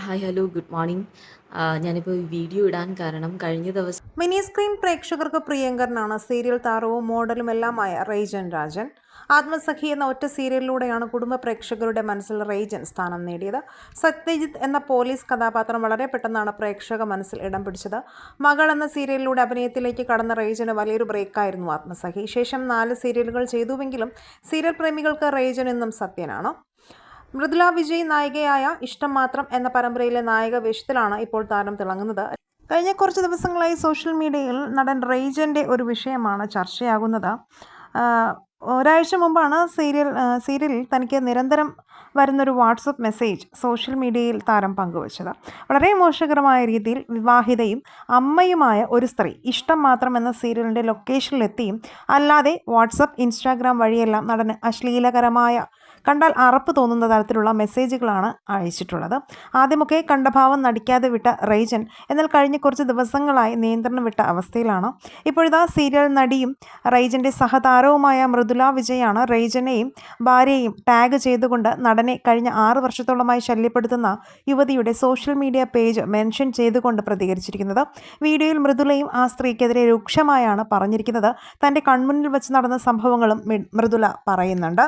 Hi hello good morning. ഞാനിപ്പോൾ ഈ video ഇടാൻ കാരണം കഴിഞ്ഞ ദിവസം മിനി സ്ക്രീൻ പ്രേക്ഷകർക്ക് പ്രിയങ്കരനാണ് സീരിയൽ താരവും മോഡലും എല്ലാമായ റെയ്ജൻ രാജൻ. ആത്മസഖി എന്ന ഒറ്റ സീരിയലിലൂടെയാണ് കുടുംബ പ്രേക്ഷകരുടെ മനസ്സിൽ റെയ്ജൻ സ്ഥാനം നേടിയത്. സത്യജിത്ത് എന്ന പോലീസ് കഥാപാത്രം വളരെ പെട്ടെന്നാണ് പ്രേക്ഷക മനസ്സിൽ ഇടം പിടിച്ചത്. മകൾ എന്ന സീരിയലിലൂടെ അഭിനയത്തിലേക്ക് കടന്ന റെയ്ജന് വലിയൊരു ബ്രേക്കായിരുന്നു ആത്മസഖി. ശേഷം 4 സീരിയലുകൾ ചെയ്തുവെങ്കിലും സീരിയൽ പ്രേമികൾക്ക് റെയ്ജൻ എന്നും സത്യനാണ്. മൃദുല വിജയ് നായികയായ ഇഷ്ടം മാത്രം എന്ന പരമ്പരയിലെ നായിക വേഷത്തിലാണ് ഇപ്പോൾ താരം തിളങ്ങുന്നത്. കഴിഞ്ഞ കുറച്ച് ദിവസങ്ങളായി സോഷ്യൽ മീഡിയയിൽ നടൻ റെയ്ജൻ്റെ ഒരു വിഷയമാണ് ചർച്ചയാകുന്നത്. ഒരാഴ്ച മുമ്പാണ് സീരിയലിൽ തനിക്ക് നിരന്തരം വരുന്നൊരു വാട്സപ്പ് മെസ്സേജ് സോഷ്യൽ മീഡിയയിൽ താരം പങ്കുവച്ചത്. വളരെ മോശകരമായ രീതിയിൽ വിവാഹിതയും അമ്മയുമായ ഒരു സ്ത്രീ ഇഷ്ടം മാത്രം എന്ന സീരിയലിൻ്റെ ലൊക്കേഷനിലെത്തിയും അല്ലാതെ വാട്സപ്പ്, ഇൻസ്റ്റാഗ്രാം വഴിയെല്ലാം നടന് അശ്ലീലകരമായ, കണ്ടാൽ അറപ്പ് തോന്നുന്ന തരത്തിലുള്ള മെസ്സേജുകളാണ് അയച്ചിട്ടുള്ളത്. ആദ്യമൊക്കെ കണ്ടഭാവം നടിക്കാതെ വിട്ട റെയ്ജൻ എന്നാൽ കഴിഞ്ഞ കുറച്ച് ദിവസങ്ങളായി നിയന്ത്രണം വിട്ട അവസ്ഥയിലാണ്. ഇപ്പോഴിതാ സീരിയൽ നടിയും റെയ്ജൻ്റെ സഹതാരവുമായ മൃദുല വിജയാണ് റെയ്ജനെയും ഭാര്യയെയും ടാഗ് ചെയ്തുകൊണ്ട് നടനെ കഴിഞ്ഞ 6 വർഷത്തോളമായി ശല്യപ്പെടുത്തുന്ന യുവതിയുടെ സോഷ്യൽ മീഡിയ പേജ് മെൻഷൻ ചെയ്തുകൊണ്ട് പ്രതികരിച്ചിരിക്കുന്നത്. വീഡിയോയിൽ മൃദുലയും ആ സ്ത്രീക്കെതിരെ രൂക്ഷമായാണ് പറഞ്ഞിരിക്കുന്നത്. തൻ്റെ കൺമുന്നിൽ വെച്ച് നടന്ന സംഭവങ്ങളും മൃദുല പറയുന്നുണ്ട്.